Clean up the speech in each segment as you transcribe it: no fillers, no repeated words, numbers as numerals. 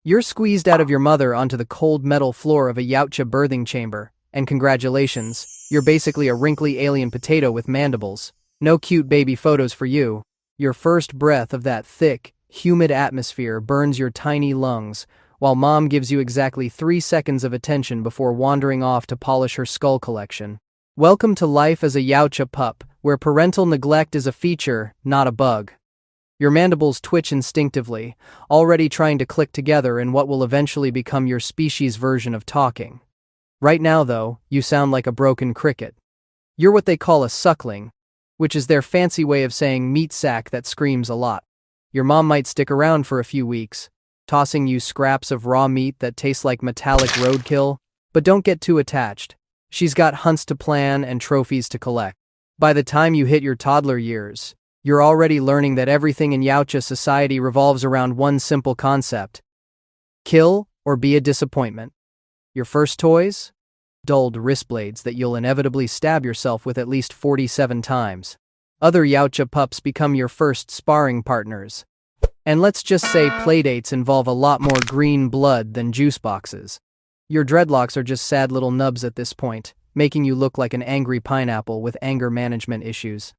You're squeezed out of your mother onto the cold metal floor of a Yautja birthing chamber, and congratulations, you're basically a wrinkly alien potato with mandibles. No cute baby photos for you. Your first breath of that thick, humid atmosphere burns your tiny lungs, while mom gives you exactly 3 seconds of attention before wandering off to polish her skull collection. Welcome to life as a Yautja pup, where parental neglect is a feature, not a bug. Your mandibles twitch instinctively, already trying to click together in what will eventually become your species' version of talking. Right now, though, you sound like a broken cricket. You're what they call a suckling, which is their fancy way of saying meat sack that screams a lot. Your mom might stick around for a few weeks, tossing you scraps of raw meat that taste like metallic roadkill, but don't get too attached. She's got hunts to plan and trophies to collect. By the time you hit your toddler years, you're already learning that everything in Yautja society revolves around one simple concept: kill or be a disappointment. Your first toys? Dulled wrist blades that you'll inevitably stab yourself with at least 47 times. Other Yautja pups become your first sparring partners. And let's just say playdates involve a lot more green blood than juice boxes. Your dreadlocks are just sad little nubs at this point, making you look like an angry pineapple with anger management issues.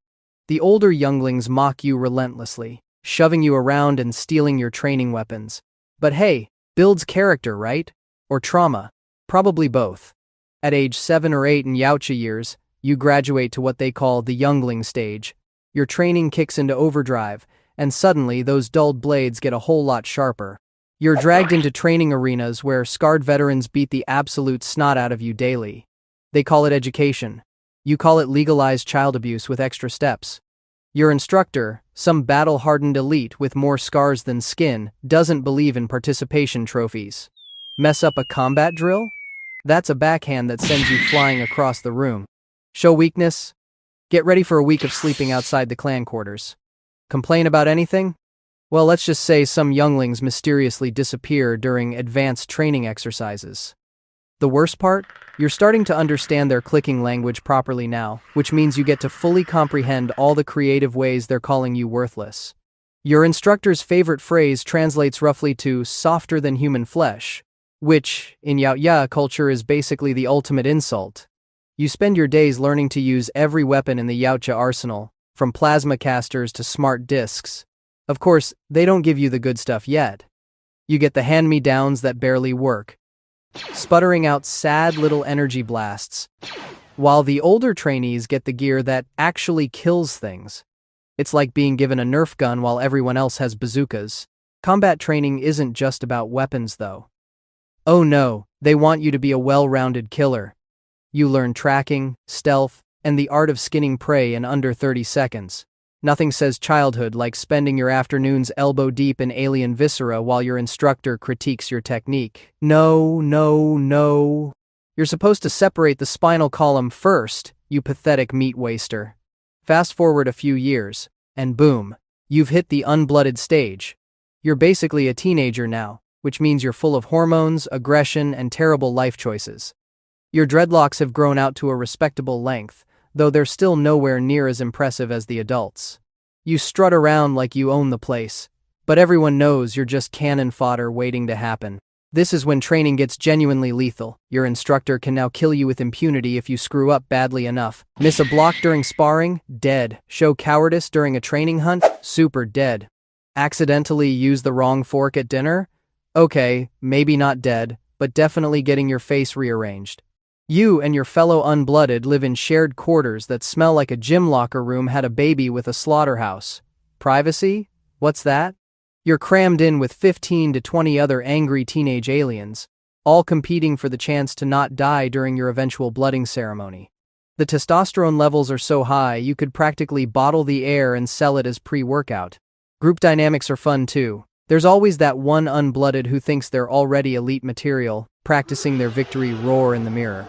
The older younglings mock you relentlessly, shoving you around and stealing your training weapons. But hey, builds character, right? Or trauma? Probably both. At age 7 or 8 in Yautja years, you graduate to what they call the youngling stage. Your training kicks into overdrive, and suddenly those dulled blades get a whole lot sharper. You're dragged into training arenas where scarred veterans beat the absolute snot out of you daily. They call it education. You call it legalized child abuse with extra steps. Your instructor, some battle-hardened elite with more scars than skin, doesn't believe in participation trophies. Mess up a combat drill? That's a backhand that sends you flying across the room. Show weakness? Get ready for a week of sleeping outside the clan quarters. Complain about anything? Well, let's just say some younglings mysteriously disappear during advanced training exercises. The worst part? You're starting to understand their clicking language properly now, which means you get to fully comprehend all the creative ways they're calling you worthless. Your instructor's favorite phrase translates roughly to softer than human flesh, which, in Yautja culture, is basically the ultimate insult. You spend your days learning to use every weapon in the Yautja arsenal, from plasma casters to smart discs. Of course, they don't give you the good stuff yet. You get the hand-me-downs that barely work, sputtering out sad little energy blasts, while the older trainees get the gear that actually kills things. It's like being given a Nerf gun while everyone else has bazookas. Combat training isn't just about weapons, though. Oh no, they want you to be a well-rounded killer. You learn tracking, stealth, and the art of skinning prey in under 30 seconds. Nothing says childhood like spending your afternoons elbow-deep in alien viscera while your instructor critiques your technique. No. You're supposed to separate the spinal column first, you pathetic meat waster. Fast forward a few years, and boom, you've hit the unblooded stage. You're basically a teenager now, which means you're full of hormones, aggression, and terrible life choices. Your dreadlocks have grown out to a respectable length, though they're still nowhere near as impressive as the adults. You strut around like you own the place, but everyone knows you're just cannon fodder waiting to happen. This is when training gets genuinely lethal. Your instructor can now kill you with impunity if you screw up badly enough. Miss a block during sparring? Dead. Show cowardice during a training hunt? Super dead. Accidentally use the wrong fork at dinner? Okay, maybe not dead, but definitely getting your face rearranged. You and your fellow unblooded live in shared quarters that smell like a gym locker room had a baby with a slaughterhouse. Privacy? What's that? You're crammed in with 15 to 20 other angry teenage aliens, all competing for the chance to not die during your eventual blooding ceremony. The testosterone levels are so high you could practically bottle the air and sell it as pre-workout. Group dynamics are fun too. There's always that one unblooded who thinks they're already elite material, practicing their victory roar in the mirror.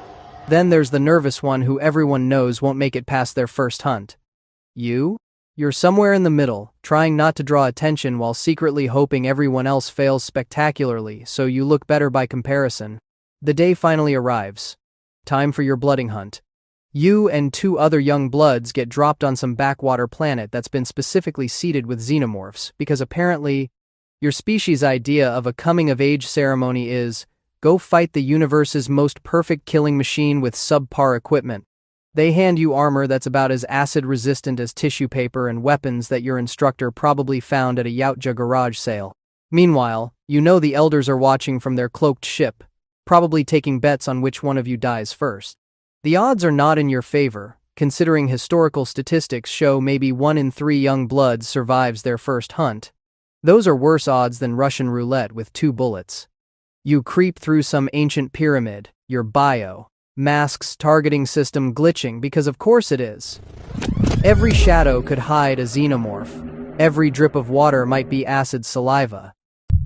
Then there's the nervous one who everyone knows won't make it past their first hunt. You? You're somewhere in the middle, trying not to draw attention while secretly hoping everyone else fails spectacularly so you look better by comparison. The day finally arrives. Time for your blooding hunt. You and 2 other young bloods get dropped on some backwater planet that's been specifically seeded with xenomorphs because apparently Your species' idea of a coming-of-age ceremony is, go fight the universe's most perfect killing machine with subpar equipment. They hand you armor that's about as acid-resistant as tissue paper and weapons that your instructor probably found at a Yautja garage sale. Meanwhile, you know the elders are watching from their cloaked ship, probably taking bets on which one of you dies first. The odds are not in your favor, considering historical statistics show maybe 1 in 3 young bloods survives their first hunt. Those are worse odds than Russian roulette with 2 bullets. You creep through some ancient pyramid, your bio masks targeting system glitching because of course it is. Every shadow could hide a xenomorph. Every drip of water might be acid saliva.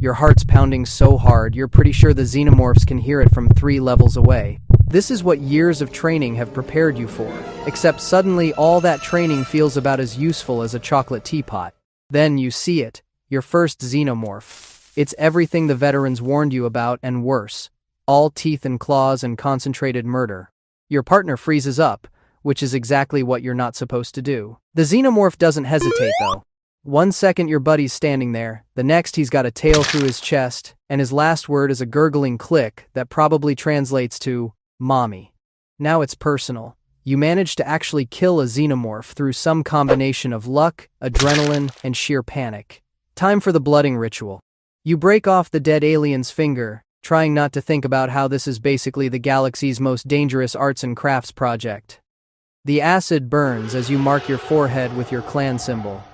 Your heart's pounding so hard you're pretty sure the xenomorphs can hear it from 3 levels away. This is what years of training have prepared you for, except suddenly all that training feels about as useful as a chocolate teapot. Then you see it, your first xenomorph. It's everything the veterans warned you about and worse. All teeth and claws and concentrated murder. Your partner freezes up, which is exactly what you're not supposed to do. The xenomorph doesn't hesitate though. 1 second your buddy's standing there, the next he's got a tail through his chest, and his last word is a gurgling click that probably translates to, Mommy. Now it's personal. You manage to actually kill a xenomorph through some combination of luck, adrenaline, and sheer panic. Time for the blooding ritual. You break off the dead alien's finger, trying not to think about how this is basically the galaxy's most dangerous arts and crafts project. The acid burns as you mark your forehead with your clan symbol.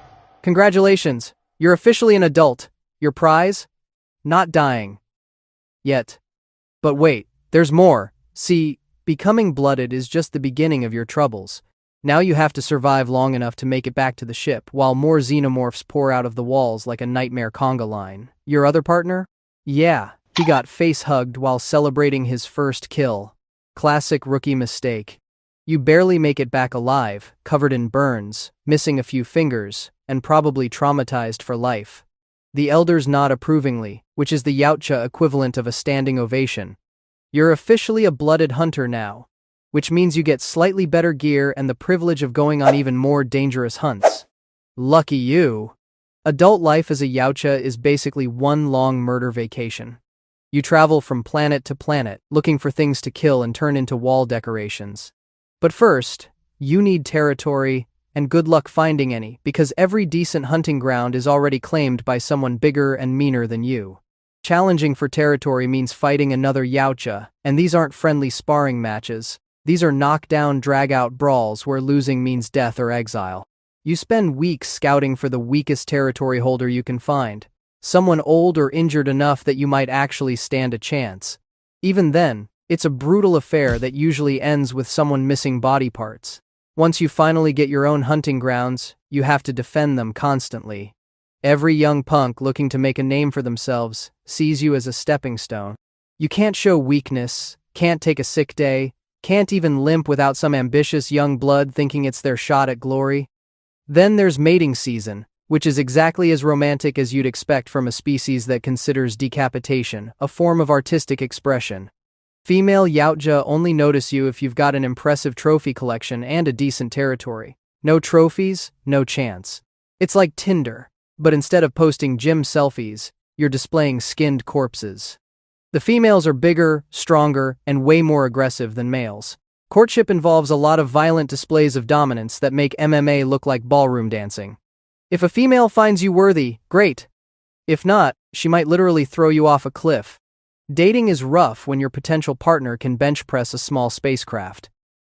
Congratulations, you're officially an adult. Your prize? Not dying. Yet. But wait, there's more. See, becoming blooded is just the beginning of your troubles. Now you have to survive long enough to make it back to the ship, while more xenomorphs pour out of the walls like a nightmare conga line. Your other partner? Yeah, he got face-hugged while celebrating his first kill. Classic rookie mistake. You barely make it back alive, covered in burns, missing a few fingers, and probably traumatized for life. The elders nod approvingly, which is the Yautja equivalent of a standing ovation. You're officially a blooded hunter now, which means you get slightly better gear and the privilege of going on even more dangerous hunts. Lucky you. Adult life as a Yautja is basically one long murder vacation. You travel from planet to planet, looking for things to kill and turn into wall decorations. But first, you need territory, and good luck finding any, because every decent hunting ground is already claimed by someone bigger and meaner than you. Challenging for territory means fighting another Yautja, and these aren't friendly sparring matches. These are knockdown, drag-out brawls where losing means death or exile. You spend weeks scouting for the weakest territory holder you can find, someone old or injured enough that you might actually stand a chance. Even then, it's a brutal affair that usually ends with someone missing body parts. Once you finally get your own hunting grounds, you have to defend them constantly. Every young punk looking to make a name for themselves sees you as a stepping stone. You can't show weakness, can't take a sick day, can't even limp without some ambitious young blood thinking it's their shot at glory. Then there's mating season, which is exactly as romantic as you'd expect from a species that considers decapitation a form of artistic expression. Female Yautja only notice you if you've got an impressive trophy collection and a decent territory. No trophies, no chance. It's like Tinder, but instead of posting gym selfies, you're displaying skinned corpses. The females are bigger, stronger, and way more aggressive than males. Courtship involves a lot of violent displays of dominance that make MMA look like ballroom dancing. If a female finds you worthy, great. If not, she might literally throw you off a cliff. Dating is rough when your potential partner can bench press a small spacecraft.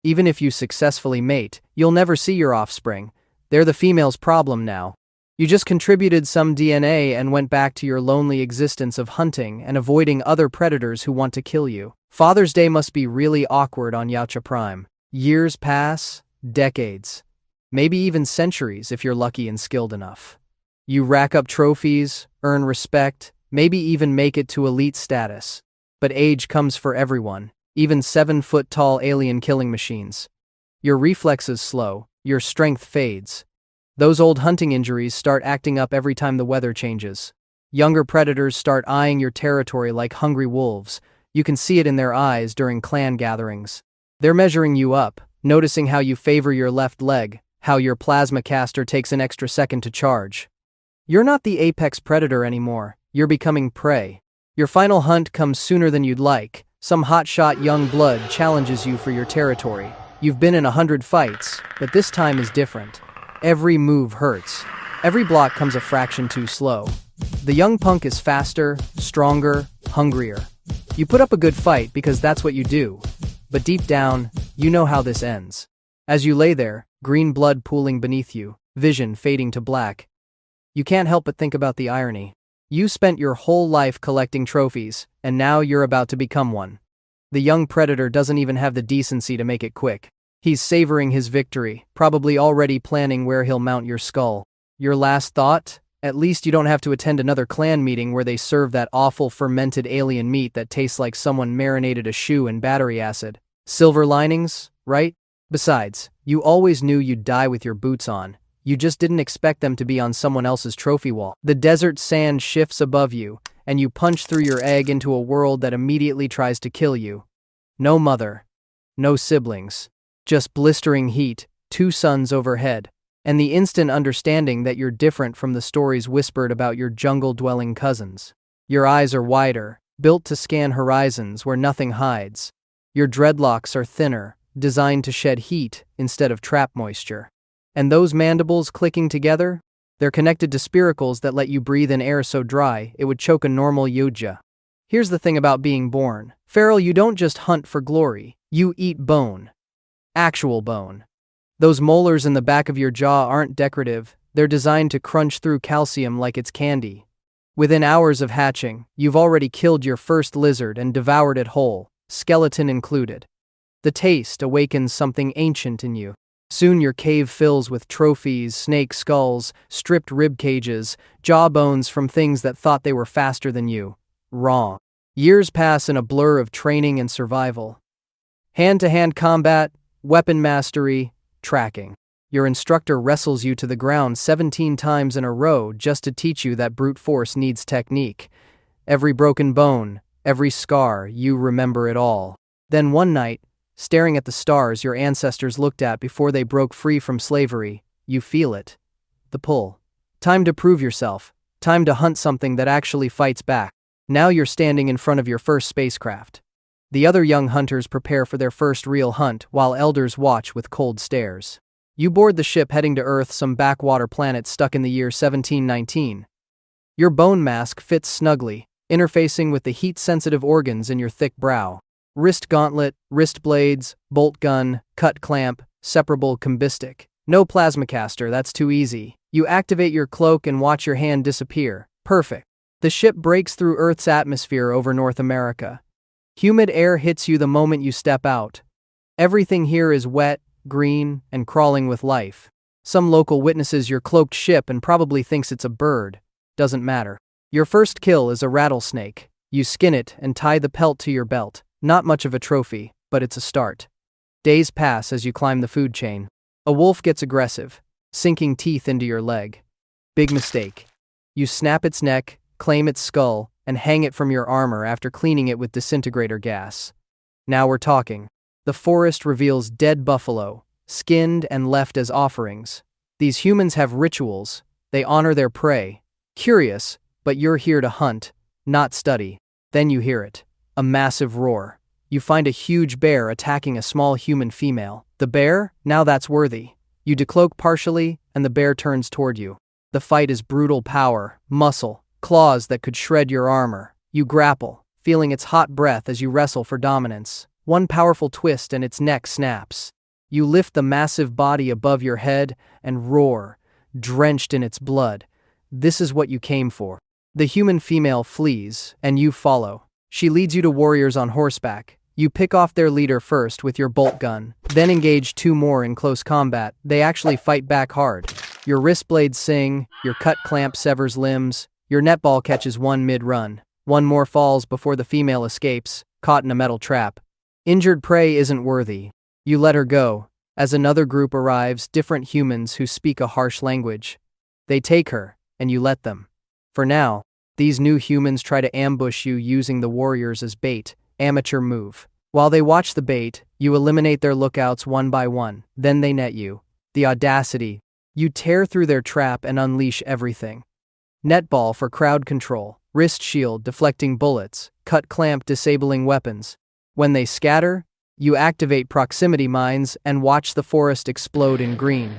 Even if you successfully mate, you'll never see your offspring. They're the female's problem now. You just contributed some DNA and went back to your lonely existence of hunting and avoiding other predators who want to kill you. Father's Day must be really awkward on Yautja Prime. Years pass, decades, maybe even centuries if you're lucky and skilled enough. You rack up trophies, earn respect, maybe even make it to elite status. But age comes for everyone, even 7-foot-tall alien killing machines. Your reflexes slow, your strength fades. Those old hunting injuries start acting up every time the weather changes. Younger predators start eyeing your territory like hungry wolves. You can see it in their eyes during clan gatherings. They're measuring you up, noticing how you favor your left leg, how your plasma caster takes an extra second to charge. You're not the apex predator anymore, you're becoming prey. Your final hunt comes sooner than you'd like. Some hotshot young blood challenges you for your territory. You've been in 100 fights, but this time is different. Every move hurts. Every block comes a fraction too slow. The young punk is faster, stronger, hungrier. You put up a good fight because that's what you do. But deep down, you know how this ends. As you lay there, green blood pooling beneath you, vision fading to black, you can't help but think about the irony. You spent your whole life collecting trophies, and now you're about to become one. The young predator doesn't even have the decency to make it quick. He's savoring his victory, probably already planning where he'll mount your skull. Your last thought? At least you don't have to attend another clan meeting where they serve that awful fermented alien meat that tastes like someone marinated a shoe in battery acid. Silver linings, right? Besides, you always knew you'd die with your boots on. You just didn't expect them to be on someone else's trophy wall. The desert sand shifts above you, and you punch through your egg into a world that immediately tries to kill you. No mother. No siblings. Just blistering heat, 2 suns overhead, and the instant understanding that you're different from the stories whispered about your jungle-dwelling cousins. Your eyes are wider, built to scan horizons where nothing hides. Your dreadlocks are thinner, designed to shed heat instead of trap moisture. And those mandibles clicking together? They're connected to spiracles that let you breathe in air so dry it would choke a normal Yautja. Here's the thing about being born. Feral, you don't just hunt for glory, you eat bone. Actual bone. Those molars in the back of your jaw aren't decorative, they're designed to crunch through calcium like it's candy. Within hours of hatching, you've already killed your first lizard and devoured it whole, skeleton included. The taste awakens something ancient in you. Soon your cave fills with trophies, snake skulls, stripped rib cages, jawbones from things that thought they were faster than you. Wrong. Years pass in a blur of training and survival. Hand-to-hand combat, weapon mastery, tracking. Your instructor wrestles you to the ground 17 times in a row just to teach you that brute force needs technique. Every broken bone, every scar, you remember it all. Then one night, staring at the stars your ancestors looked at before they broke free from slavery, you feel it. The pull. Time to prove yourself. Time to hunt something that actually fights back. Now you're standing in front of your first spacecraft. The other young hunters prepare for their first real hunt while elders watch with cold stares. You board the ship heading to Earth, some backwater planet stuck in the year 1719. Your bone mask fits snugly, interfacing with the heat-sensitive organs in your thick brow. Wrist gauntlet, wrist blades, bolt gun, cut clamp, separable combistic. No plasmacaster, that's too easy. You activate your cloak and watch your hand disappear. Perfect. The ship breaks through Earth's atmosphere over North America. Humid air hits you the moment you step out. Everything here is wet, green, and crawling with life. Some local witnesses your cloaked ship and probably thinks it's a bird. Doesn't matter. Your first kill is a rattlesnake. You skin it and tie the pelt to your belt. Not much of a trophy, but it's a start. Days pass as you climb the food chain. A wolf gets aggressive, sinking teeth into your leg. Big mistake. You snap its neck, claim its skull, and hang it from your armor after cleaning it with disintegrator gas. Now we're talking. The forest reveals dead buffalo, skinned and left as offerings. These humans have rituals. They honor their prey. Curious, but you're here to hunt, not study. Then you hear it. A massive roar. You find a huge bear attacking a small human female. The bear? Now that's worthy. You decloak partially, and the bear turns toward you. The fight is brutal power, muscle, claws that could shred your armor. You grapple, feeling its hot breath as you wrestle for dominance. One powerful twist and its neck snaps. You lift the massive body above your head and roar, drenched in its blood. This is what you came for. The human female flees, and you follow. She leads you to warriors on horseback. You pick off their leader first with your bolt gun, then engage 2 more in close combat. They actually fight back hard. Your wrist blades sing, your cut clamp severs limbs, your netball catches one mid-run. One more falls before the female escapes, caught in a metal trap. Injured prey isn't worthy. You let her go. As another group arrives, different humans who speak a harsh language. They take her, and you let them. For now, these new humans try to ambush you using the warriors as bait. Amateur move. While they watch the bait, you eliminate their lookouts one by one. Then they net you. The audacity. You tear through their trap and unleash everything. netball for crowd control, wrist shield deflecting bullets, cut clamp disabling weapons. When they scatter, you activate proximity mines and watch the forest explode in green.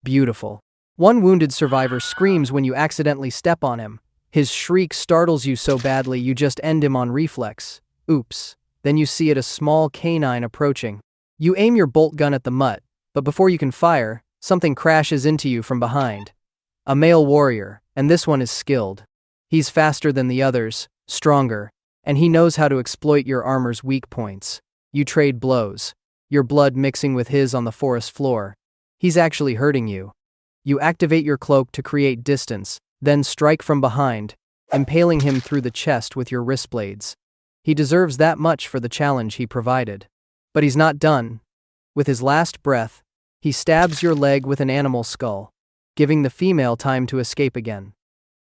Beautiful. One wounded survivor screams when you accidentally step on him. His shriek startles you so badly you just end him on reflex. Oops. Then you see a small canine approaching. You aim your bolt gun at the mutt, but before you can fire, something crashes into you from behind. A male warrior, and this one is skilled. He's faster than the others, stronger, and he knows how to exploit your armor's weak points. You trade blows, your blood mixing with his on the forest floor. He's actually hurting you. You activate your cloak to create distance, then strike from behind, impaling him through the chest with your wrist blades. He deserves that much for the challenge he provided. But he's not done. With his last breath, he stabs your leg with an animal skull, giving the female time to escape again.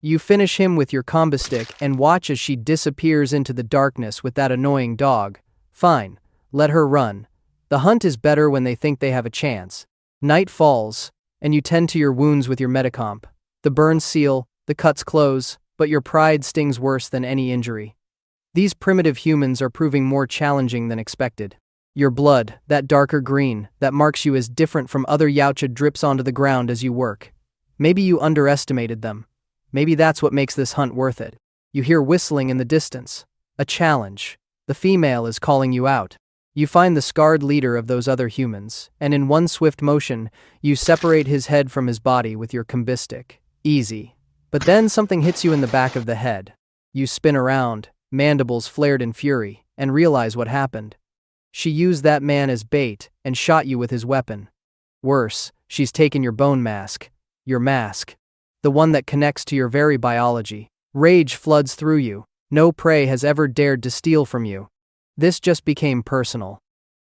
You finish him with your combo stick and watch as she disappears into the darkness with that annoying dog. Fine, let her run. The hunt is better when they think they have a chance. Night falls, and you tend to your wounds with your metacomp. The burns seal, the cuts close, but your pride stings worse than any injury. These primitive humans are proving more challenging than expected. Your blood, that darker green, that marks you as different from other Yautja drips onto the ground as you work. Maybe you underestimated them. Maybe that's what makes this hunt worth it. You hear whistling in the distance. A challenge. The female is calling you out. You find the scarred leader of those other humans, and in one swift motion, you separate his head from his body with your combi stick. Easy. But then something hits you in the back of the head. You spin around, mandibles flared in fury, and realize what happened. She used that man as bait and shot you with his weapon. Worse, she's taken your bone mask. Your mask. The one that connects to your very biology. Rage floods through you. No prey has ever dared to steal from you. This just became personal.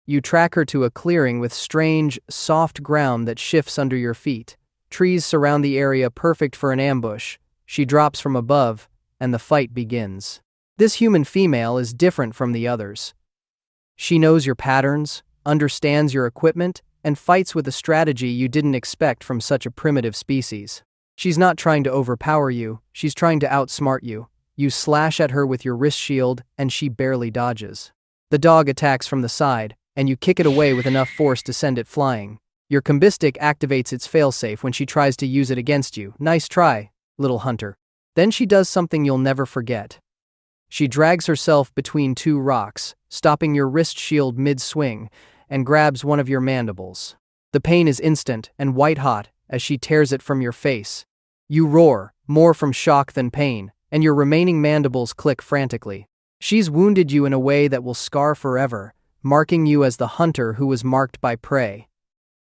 You track her to a clearing with strange, soft ground that shifts under your feet. Trees surround the area perfect for an ambush. She drops from above, and the fight begins. This human female is different from the others. She knows your patterns, understands your equipment, and fights with a strategy you didn't expect from such a primitive species. She's not trying to overpower you, she's trying to outsmart you. You slash at her with your wrist shield, and she barely dodges. The dog attacks from the side, and you kick it away with enough force to send it flying. Your combi stick activates its failsafe when she tries to use it against you. Nice try, little hunter. Then she does something you'll never forget. She drags herself between two rocks, stopping your wrist shield mid-swing, and grabs one of your mandibles. The pain is instant and white-hot as she tears it from your face. You roar, more from shock than pain, and your remaining mandibles click frantically. She's wounded you in a way that will scar forever, marking you as the hunter who was marked by prey.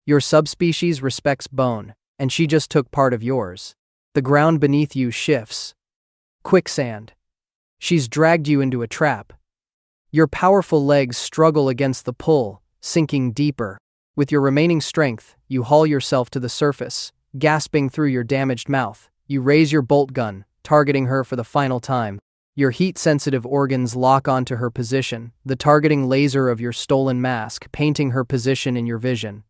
Your subspecies respects bone, and she just took part of yours. The ground beneath you shifts. Quicksand. She's dragged you into a trap. Your powerful legs struggle against the pull, sinking deeper. With your remaining strength, you haul yourself to the surface. Gasping through your damaged mouth, you raise your bolt gun, targeting her for the final time. Your heat-sensitive organs lock onto her position, the targeting laser of your stolen mask painting her position in your vision.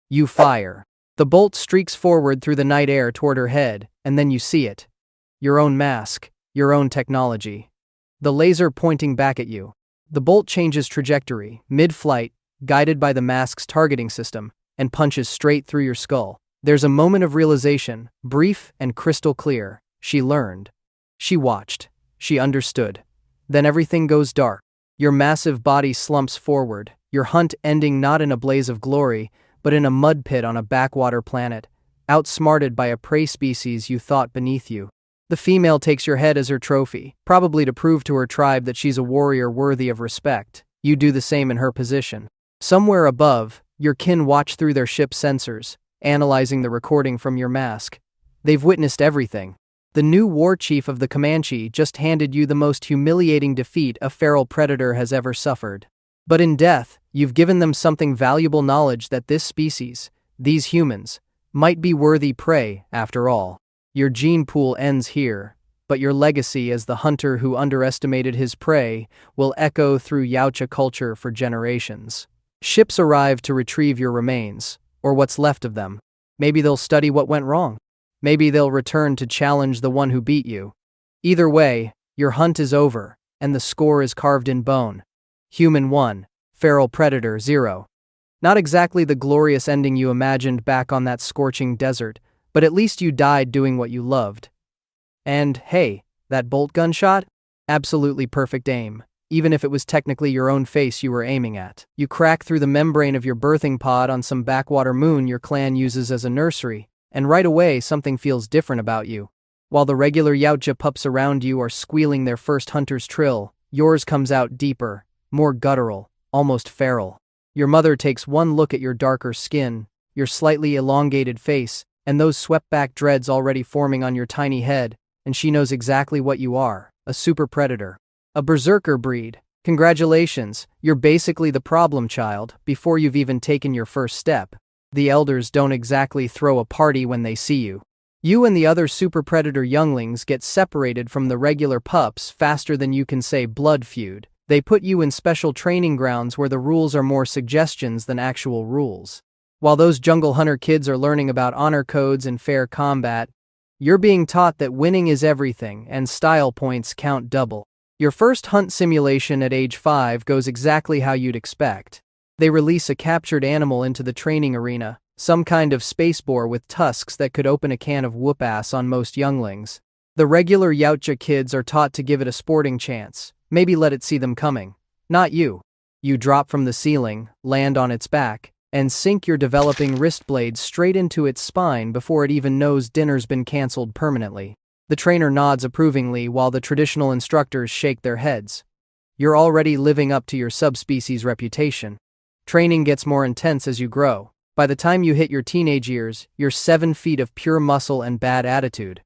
You fire. The bolt streaks forward through the night air toward her head, and then you see it. Your own mask, your own technology. The laser pointing back at you. The bolt changes trajectory, mid-flight, guided by the mask's targeting system, and punches straight through your skull. There's a moment of realization, brief and crystal clear. She learned. She watched. She understood. Then everything goes dark. Your massive body slumps forward, your hunt ending not in a blaze of glory, but in a mud pit on a backwater planet, outsmarted by a prey species you thought beneath you. The female takes your head as her trophy, probably to prove to her tribe that she's a warrior worthy of respect. You do the same in her position. Somewhere above, your kin watch through their ship's sensors, analyzing the recording from your mask. They've witnessed everything. The new war chief of the Comanche just handed you the most humiliating defeat a feral predator has ever suffered. But in death, you've given them something valuable knowledge that this species, these humans, might be worthy prey after all. Your gene pool ends here, but your legacy as the hunter who underestimated his prey will echo through Yautja culture for generations. Ships arrive to retrieve your remains, or what's left of them. Maybe they'll study what went wrong. Maybe they'll return to challenge the one who beat you. Either way, your hunt is over, and the score is carved in bone. Human 1, feral predator 0. Not exactly the glorious ending you imagined back on that scorching desert, but at least you died doing what you loved. And, hey, that bolt gun shot? Absolutely perfect aim, even if it was technically your own face you were aiming at. You crack through the membrane of your birthing pod on some backwater moon your clan uses as a nursery, and right away something feels different about you. While the regular Yautja pups around you are squealing their first hunter's trill, yours comes out deeper, more guttural, almost feral. Your mother takes one look at your darker skin, your slightly elongated face, and those swept-back dreads already forming on your tiny head, and she knows exactly what you are, a super predator. A berserker breed. Congratulations, you're basically the problem child, before you've even taken your first step. The elders don't exactly throw a party when they see you. You and the other super predator younglings get separated from the regular pups faster than you can say blood feud. They put you in special training grounds where the rules are more suggestions than actual rules. While those jungle hunter kids are learning about honor codes and fair combat, you're being taught that winning is everything and style points count double. Your first hunt simulation at age 5 goes exactly how you'd expect. They release a captured animal into the training arena, some kind of space boar with tusks that could open a can of whoop-ass on most younglings. The regular Yautja kids are taught to give it a sporting chance, maybe let it see them coming. Not you. You drop from the ceiling, land on its back, and sink your developing wrist blades straight into its spine before it even knows dinner's been cancelled permanently. The trainer nods approvingly while the traditional instructors shake their heads. You're already living up to your subspecies reputation. Training gets more intense as you grow. By the time you hit your teenage years, you're 7 feet of pure muscle and bad attitude.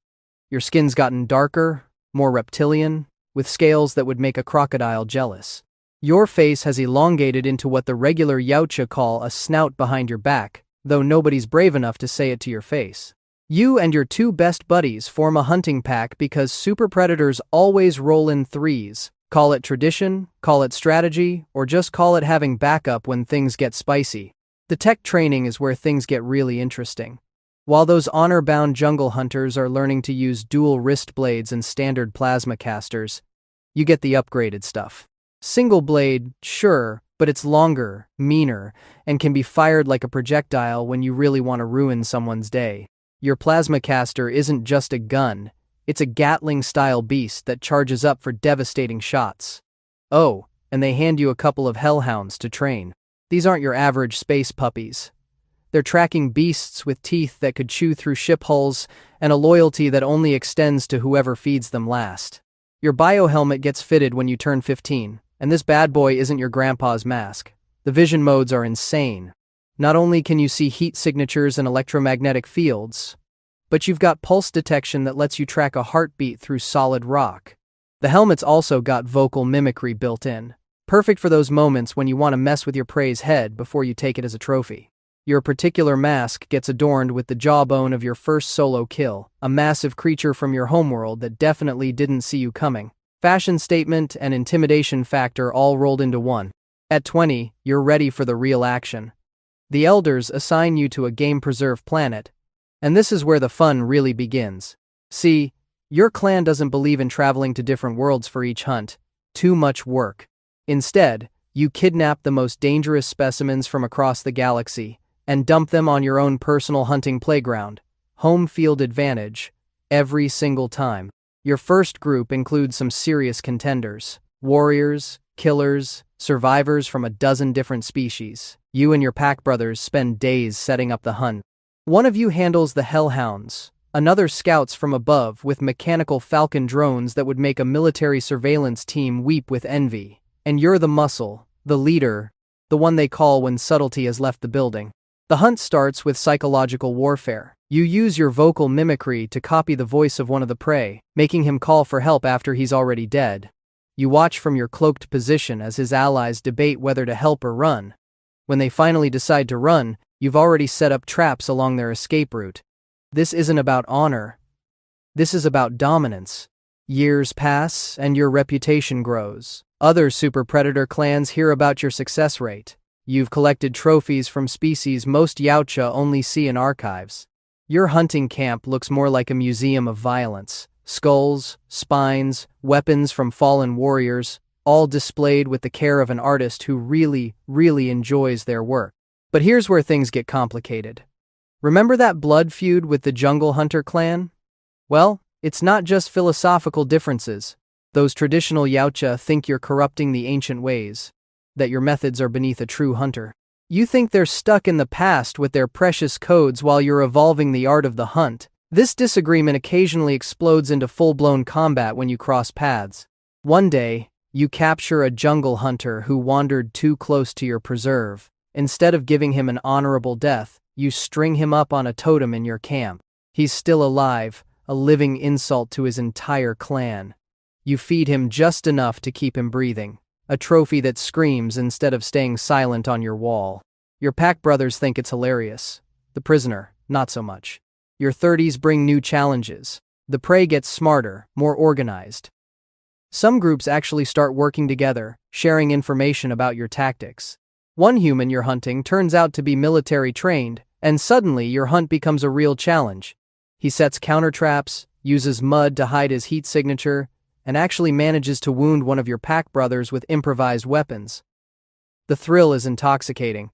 Your skin's gotten darker, more reptilian, with scales that would make a crocodile jealous. Your face has elongated into what the regular Yautja call a snout behind your back, though nobody's brave enough to say it to your face. You and your 2 best buddies form a hunting pack because super predators always roll in threes. Call it tradition, call it strategy, or just call it having backup when things get spicy. The tech training is where things get really interesting. While those honor-bound jungle hunters are learning to use dual wrist blades and standard plasma casters, you get the upgraded stuff. Single blade, sure, but it's longer, meaner, and can be fired like a projectile when you really want to ruin someone's day. Your plasma caster isn't just a gun, it's a Gatling-style beast that charges up for devastating shots. Oh, and they hand you a couple of hellhounds to train. These aren't your average space puppies. They're tracking beasts with teeth that could chew through ship hulls and a loyalty that only extends to whoever feeds them last. Your biohelmet gets fitted when you turn 15, and this bad boy isn't your grandpa's mask. The vision modes are insane. Not only can you see heat signatures and electromagnetic fields, but you've got pulse detection that lets you track a heartbeat through solid rock. The helmet's also got vocal mimicry built in, perfect for those moments when you want to mess with your prey's head before you take it as a trophy. Your particular mask gets adorned with the jawbone of your first solo kill, a massive creature from your homeworld that definitely didn't see you coming. Fashion statement and intimidation factor all rolled into one. At 20, you're ready for the real action. The elders assign you to a game-preserve planet, and this is where the fun really begins. See, your clan doesn't believe in traveling to different worlds for each hunt. Too much work. Instead, you kidnap the most dangerous specimens from across the galaxy and dump them on your own personal hunting playground. Home field advantage, every single time. Your first group includes some serious contenders. Warriors, killers, survivors from a dozen different species. You and your pack brothers spend days setting up the hunt. One of you handles the hellhounds, another scouts from above with mechanical falcon drones that would make a military surveillance team weep with envy. And you're the muscle, the leader, the one they call when subtlety has left the building. The hunt starts with psychological warfare. You use your vocal mimicry to copy the voice of one of the prey, making him call for help after he's already dead. You watch from your cloaked position as his allies debate whether to help or run. When they finally decide to run, you've already set up traps along their escape route. This isn't about honor. This is about dominance. Years pass, and your reputation grows. Other super predator clans hear about your success rate. You've collected trophies from species most Yautja only see in archives. Your hunting camp looks more like a museum of violence. Skulls, spines, weapons from fallen warriors, all displayed with the care of an artist who really enjoys their work. But here's where things get complicated. Remember that blood feud with the Jungle Hunter clan? Well, it's not just philosophical differences. Those traditional Yautja think you're corrupting the ancient ways, that your methods are beneath a true hunter. You think they're stuck in the past with their precious codes while you're evolving the art of the hunt. This disagreement occasionally explodes into full-blown combat when you cross paths. One day, you capture a jungle hunter who wandered too close to your preserve. Instead of giving him an honorable death, you string him up on a totem in your camp. He's still alive, a living insult to his entire clan. You feed him just enough to keep him breathing, a trophy that screams instead of staying silent on your wall. Your pack brothers think it's hilarious. The prisoner, not so much. Your 30s bring new challenges. The prey gets smarter, more organized. Some groups actually start working together, sharing information about your tactics. One human you're hunting turns out to be military trained, and suddenly your hunt becomes a real challenge. He sets counter traps, uses mud to hide his heat signature, and actually manages to wound one of your pack brothers with improvised weapons. The thrill is intoxicating.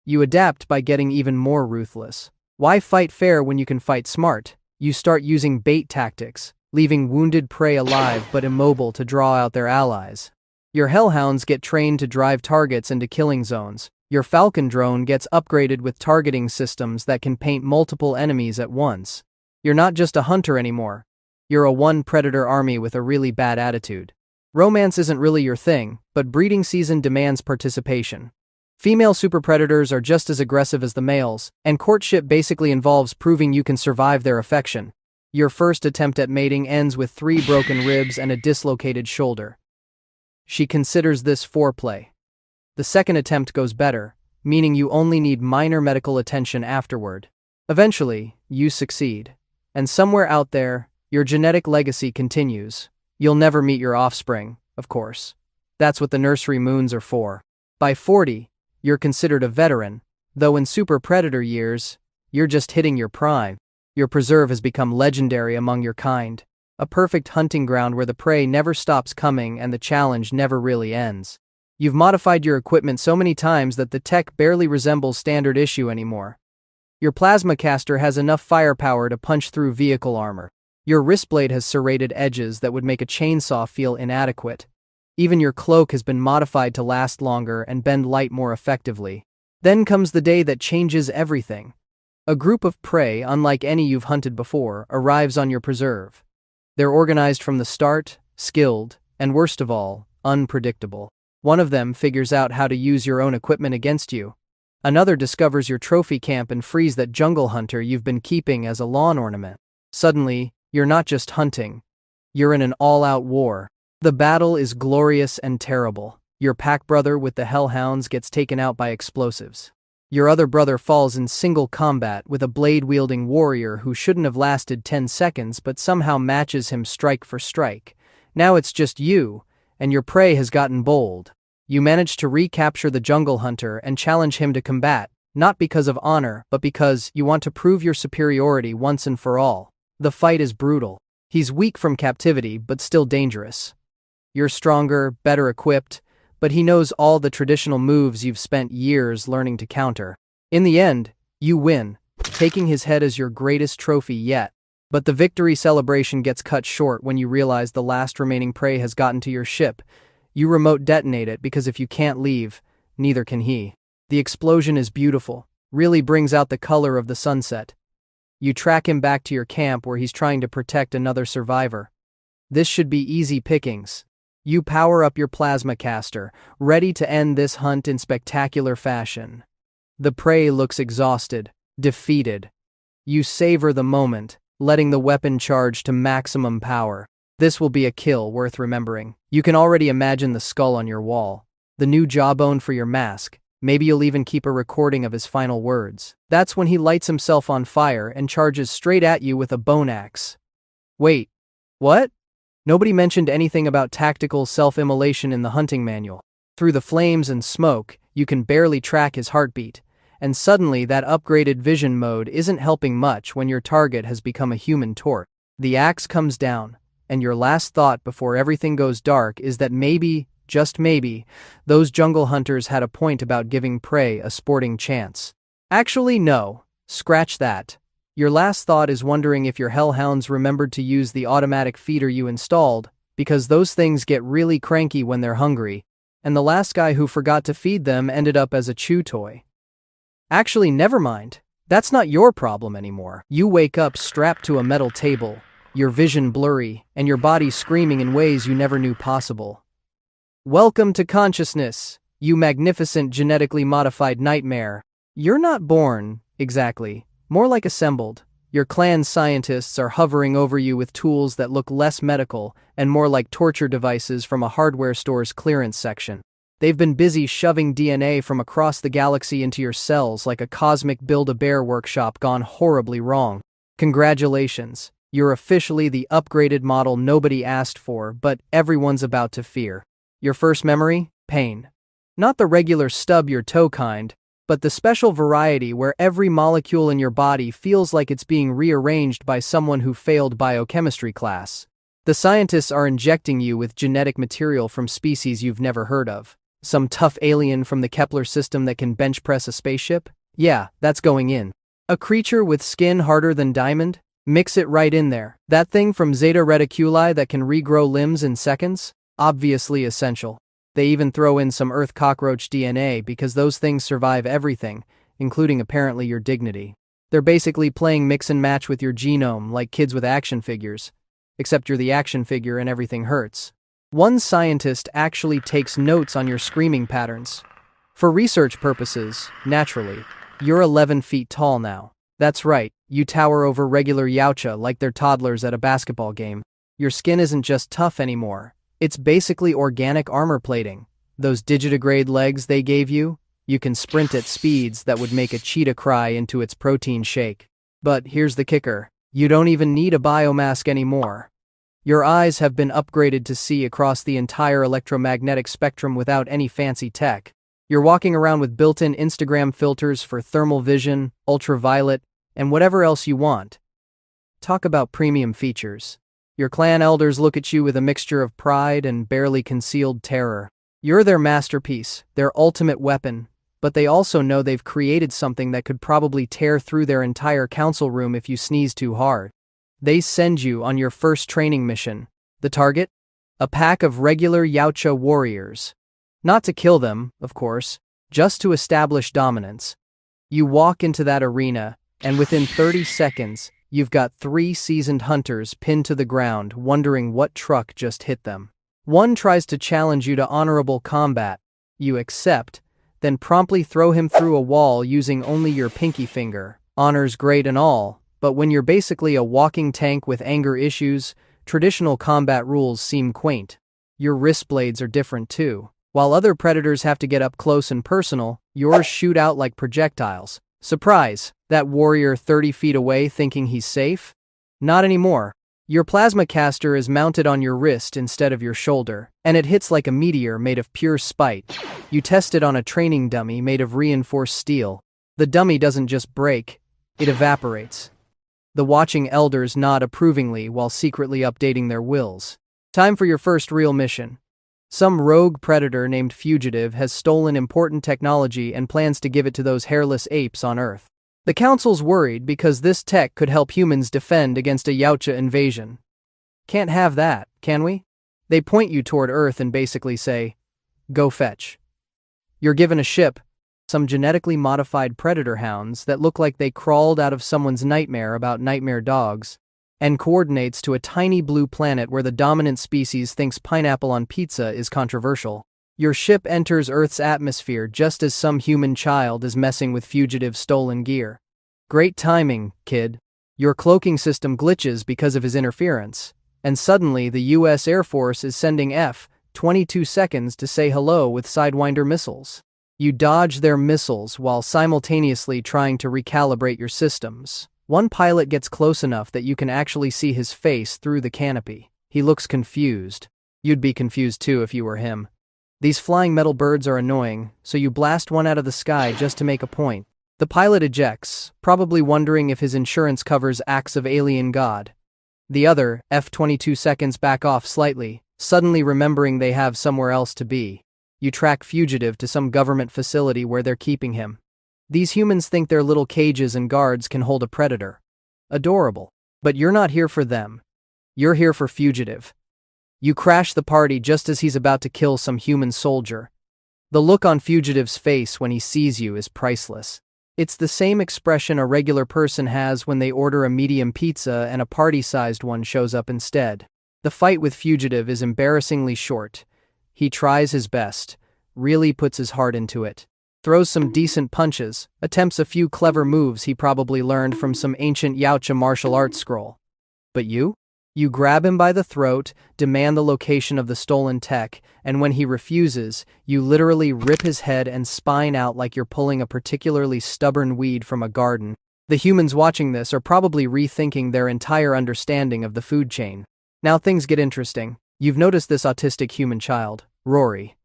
You adapt by getting even more ruthless. Why fight fair when you can fight smart? You start using bait tactics, leaving wounded prey alive but immobile to draw out their allies. Your hellhounds get trained to drive targets into killing zones. Your falcon drone gets upgraded with targeting systems that can paint multiple enemies at once. You're not just a hunter anymore. You're a one-predator army with a really bad attitude. Romance isn't really your thing, but breeding season demands participation. Female superpredators are just as aggressive as the males, and courtship basically involves proving you can survive their affection. Your first attempt at mating ends with 3 broken ribs and a dislocated shoulder. She considers this foreplay. The second attempt goes better, meaning you only need minor medical attention afterward. Eventually, you succeed. And somewhere out there, your genetic legacy continues. You'll never meet your offspring, of course. That's what the nursery moons are for. By 40, you're considered a veteran, though in super predator years, you're just hitting your prime. Your preserve has become legendary among your kind, a perfect hunting ground where the prey never stops coming and the challenge never really ends. You've modified your equipment so many times that the tech barely resembles standard issue anymore. Your plasma caster has enough firepower to punch through vehicle armor. Your wristblade has serrated edges that would make a chainsaw feel inadequate. Even your cloak has been modified to last longer and bend light more effectively. Then comes the day that changes everything. A group of prey, unlike any you've hunted before, arrives on your preserve. They're organized from the start, skilled, and worst of all, unpredictable. One of them figures out how to use your own equipment against you. Another discovers your trophy camp and frees that jungle hunter you've been keeping as a lawn ornament. Suddenly, you're not just hunting. You're in an all-out war. The battle is glorious and terrible. Your pack brother with the hellhounds gets taken out by explosives. Your other brother falls in single combat with a blade-wielding warrior who shouldn't have lasted 10 seconds but somehow matches him strike for strike. Now it's just you, and your prey has gotten bold. You manage to recapture the jungle hunter and challenge him to combat, not because of honor but because you want to prove your superiority once and for all. The fight is brutal. He's weak from captivity but still dangerous. You're stronger, better equipped, but he knows all the traditional moves you've spent years learning to counter. In the end, you win, taking his head as your greatest trophy yet. But the victory celebration gets cut short when you realize the last remaining prey has gotten to your ship. You remote detonate it because if you can't leave, neither can he. The explosion is beautiful, really brings out the color of the sunset. You track him back to your camp where he's trying to protect another survivor. This should be easy pickings. You power up your plasma caster, ready to end this hunt in spectacular fashion. The prey looks exhausted, defeated. You savor the moment, letting the weapon charge to maximum power. This will be a kill worth remembering. You can already imagine the skull on your wall, the new jawbone for your mask. Maybe you'll even keep a recording of his final words. That's when he lights himself on fire and charges straight at you with a bone axe. Wait, what? Nobody mentioned anything about tactical self-immolation in the hunting manual. Through the flames and smoke, you can barely track his heartbeat, and suddenly that upgraded vision mode isn't helping much when your target has become a human torch. The axe comes down, and your last thought before everything goes dark is that maybe, just maybe, those jungle hunters had a point about giving prey a sporting chance. Actually, no. Scratch that. Your last thought is wondering if your hellhounds remembered to use the automatic feeder you installed, because those things get really cranky when they're hungry, and the last guy who forgot to feed them ended up as a chew toy. Actually, never mind. That's not your problem anymore. You wake up strapped to a metal table, your vision blurry, and your body screaming in ways you never knew possible. Welcome to consciousness, you magnificent genetically modified nightmare. You're not born, exactly. More like assembled. Your clan scientists are hovering over you with tools that look less medical and more like torture devices from a hardware store's clearance section. They've been busy shoving DNA from across the galaxy into your cells like a cosmic Build-A-Bear workshop gone horribly wrong. Congratulations, you're officially the upgraded model nobody asked for, but everyone's about to fear. Your first memory? Pain. Not the regular stub your toe kind, but the special variety where every molecule in your body feels like it's being rearranged by someone who failed biochemistry class. The scientists are injecting you with genetic material from species you've never heard of. Some tough alien from the Kepler system that can bench press a spaceship? Yeah, that's going in. A creature with skin harder than diamond? Mix it right in there. That thing from Zeta Reticuli that can regrow limbs in seconds? Obviously essential. They even throw in some Earth cockroach DNA because those things survive everything, including apparently your dignity. They're basically playing mix and match with your genome like kids with action figures, except you're the action figure and everything hurts. One scientist actually takes notes on your screaming patterns. For research purposes, naturally, you're 11 feet tall now. That's right, you tower over regular Yautja like they're toddlers at a basketball game. Your skin isn't just tough anymore. It's basically organic armor plating. Those digitigrade legs they gave you, you can sprint at speeds that would make a cheetah cry into its protein shake. But here's the kicker. You don't even need a biomask anymore. Your eyes have been upgraded to see across the entire electromagnetic spectrum without any fancy tech. You're walking around with built-in Instagram filters for thermal vision, ultraviolet, and whatever else you want. Talk about premium features. Your clan elders look at you with a mixture of pride and barely concealed terror. You're their masterpiece, their ultimate weapon, but they also know they've created something that could probably tear through their entire council room if you sneeze too hard. They send you on your first training mission. The target? A pack of regular Yautja warriors. Not to kill them, of course, just to establish dominance. You walk into that arena, and within 30 seconds, you've got 3 seasoned hunters pinned to the ground wondering what truck just hit them. One tries to challenge you to honorable combat. You accept, then promptly throw him through a wall using only your pinky finger. Honor's great and all, but when you're basically a walking tank with anger issues, traditional combat rules seem quaint. Your wrist blades are different too. While other predators have to get up close and personal, yours shoot out like projectiles. Surprise! That warrior 30 feet away thinking he's safe? Not anymore. Your plasma caster is mounted on your wrist instead of your shoulder, and it hits like a meteor made of pure spite. You test it on a training dummy made of reinforced steel. The dummy doesn't just break, it evaporates. The watching elders nod approvingly while secretly updating their wills. Time for your first real mission. Some rogue predator named Fugitive has stolen important technology and plans to give it to those hairless apes on Earth. The Council's worried because this tech could help humans defend against a Yautja invasion. Can't have that, can we? They point you toward Earth and basically say, go fetch. You're given a ship, some genetically modified predator hounds that look like they crawled out of someone's nightmare about nightmare dogs, and coordinates to a tiny blue planet where the dominant species thinks pineapple on pizza is controversial. Your ship enters Earth's atmosphere just as some human child is messing with Fugitive's stolen gear. Great timing, kid. Your cloaking system glitches because of his interference, and suddenly the US Air Force is sending F-22 seconds to say hello with Sidewinder missiles. You dodge their missiles while simultaneously trying to recalibrate your systems. One pilot gets close enough that you can actually see his face through the canopy. He looks confused. You'd be confused too if you were him. These flying metal birds are annoying, so you blast one out of the sky just to make a point. The pilot ejects, probably wondering if his insurance covers acts of alien god. The other, F-22 seconds back off slightly, suddenly remembering they have somewhere else to be. You track Fugitive to some government facility where they're keeping him. These humans think their little cages and guards can hold a predator. Adorable. But you're not here for them. You're here for Fugitive. You crash the party just as he's about to kill some human soldier. The look on Fugitive's face when he sees you is priceless. It's the same expression a regular person has when they order a medium pizza and a party-sized one shows up instead. The fight with Fugitive is embarrassingly short. He tries his best, really puts his heart into it. Throws some decent punches, attempts a few clever moves he probably learned from some ancient Yautja martial arts scroll. But you? You grab him by the throat, demand the location of the stolen tech, and when he refuses, you literally rip his head and spine out like you're pulling a particularly stubborn weed from a garden. The humans watching this are probably rethinking their entire understanding of the food chain. Now things get interesting. You've noticed this autistic human child, Rory.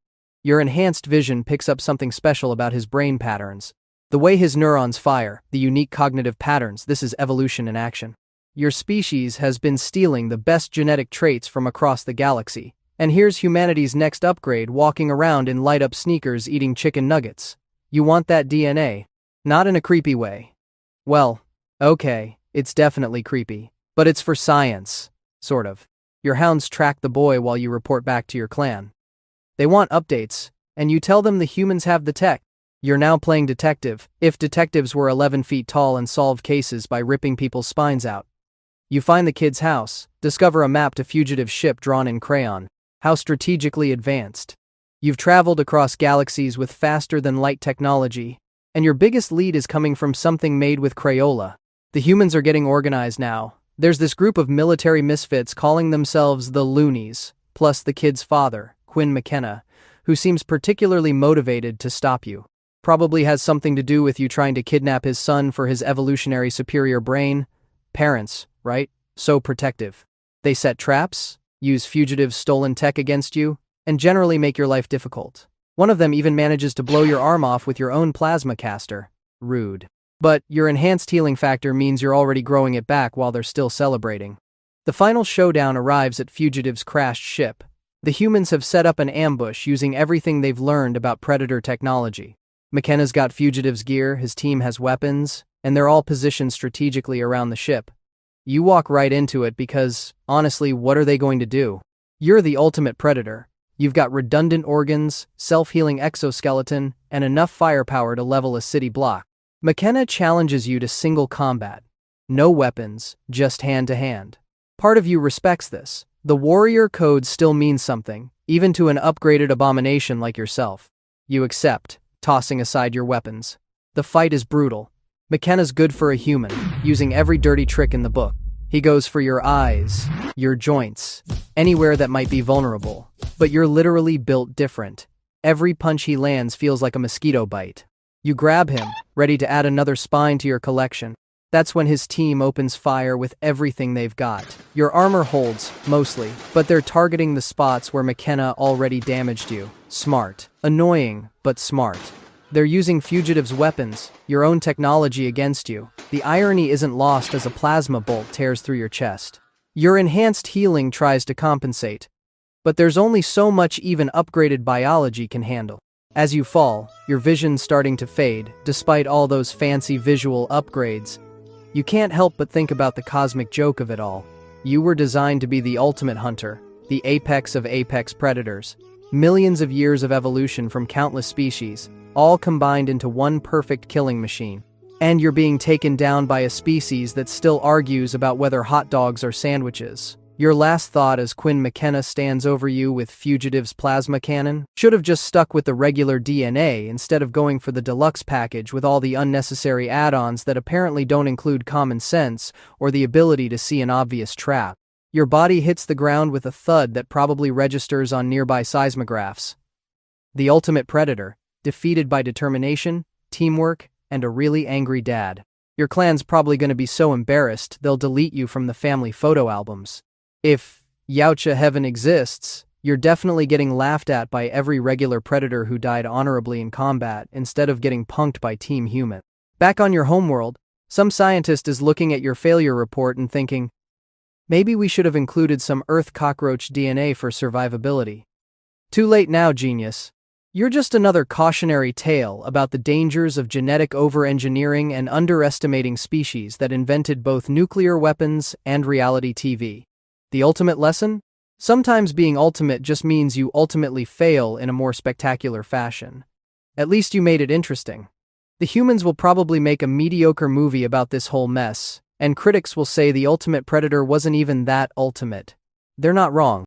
Your enhanced vision picks up something special about his brain patterns. The way his neurons fire, the unique cognitive patterns, this is evolution in action. Your species has been stealing the best genetic traits from across the galaxy, and here's humanity's next upgrade walking around in light-up sneakers eating chicken nuggets. You want that DNA? Not in a creepy way. Well, okay, it's definitely creepy, but it's for science, sort of. Your hounds track the boy while you report back to your clan. They want updates, and you tell them the humans have the tech. You're now playing detective, if detectives were 11 feet tall and solve cases by ripping people's spines out. You find the kid's house, discover a map to Fugitive's ship drawn in crayon. How strategically advanced. You've traveled across galaxies with faster-than-light technology, and your biggest lead is coming from something made with Crayola. The humans are getting organized now. There's this group of military misfits calling themselves the Loonies, plus the kid's father, Quinn McKenna, who seems particularly motivated to stop you. Probably has something to do with you trying to kidnap his son for his evolutionary superior brain. Parents, right? So protective. They set traps, use Fugitive's stolen tech against you, and generally make your life difficult. One of them even manages to blow your arm off with your own plasma caster. Rude. But your enhanced healing factor means you're already growing it back while they're still celebrating. The final showdown arrives at Fugitive's crashed ship. The humans have set up an ambush using everything they've learned about Predator technology. McKenna's got Fugitive's gear, his team has weapons, and they're all positioned strategically around the ship. You walk right into it because, honestly, what are they going to do? You're the ultimate predator. You've got redundant organs, self-healing exoskeleton, and enough firepower to level a city block. McKenna challenges you to single combat. No weapons, just hand-to-hand. Part of you respects this. The warrior code still means something, even to an upgraded abomination like yourself. You accept, tossing aside your weapons. The fight is brutal. McKenna's good for a human, using every dirty trick in the book. He goes for your eyes, your joints, anywhere that might be vulnerable. But you're literally built different. Every punch he lands feels like a mosquito bite. You grab him, ready to add another spine to your collection. That's when his team opens fire with everything they've got. Your armor holds, mostly, but they're targeting the spots where McKenna already damaged you. Smart. Annoying, but smart. They're using Fugitive's weapons, your own technology against you. The irony isn't lost as a plasma bolt tears through your chest. Your enhanced healing tries to compensate, but there's only so much even upgraded biology can handle. As you fall, your vision's starting to fade, despite all those fancy visual upgrades. You can't help but think about the cosmic joke of it all. You were designed to be the ultimate hunter, the apex of apex predators. Millions of years of evolution from countless species, all combined into one perfect killing machine. And you're being taken down by a species that still argues about whether hot dogs are sandwiches. Your last thought as Quinn McKenna stands over you with Fugitive's plasma cannon should have just stuck with the regular DNA instead of going for the deluxe package with all the unnecessary add-ons that apparently don't include common sense or the ability to see an obvious trap. Your body hits the ground with a thud that probably registers on nearby seismographs. The ultimate predator, defeated by determination, teamwork, and a really angry dad. Your clan's probably going to be so embarrassed they'll delete you from the family photo albums. If Yautja heaven exists, you're definitely getting laughed at by every regular predator who died honorably in combat instead of getting punked by Team Human. Back on your homeworld, some scientist is looking at your failure report and thinking, maybe we should have included some Earth cockroach DNA for survivability. Too late now, genius. You're just another cautionary tale about the dangers of genetic over-engineering and underestimating species that invented both nuclear weapons and reality TV. The ultimate lesson? Sometimes being ultimate just means you ultimately fail in a more spectacular fashion. At least you made it interesting. The humans will probably make a mediocre movie about this whole mess, and critics will say the ultimate predator wasn't even that ultimate. They're not wrong.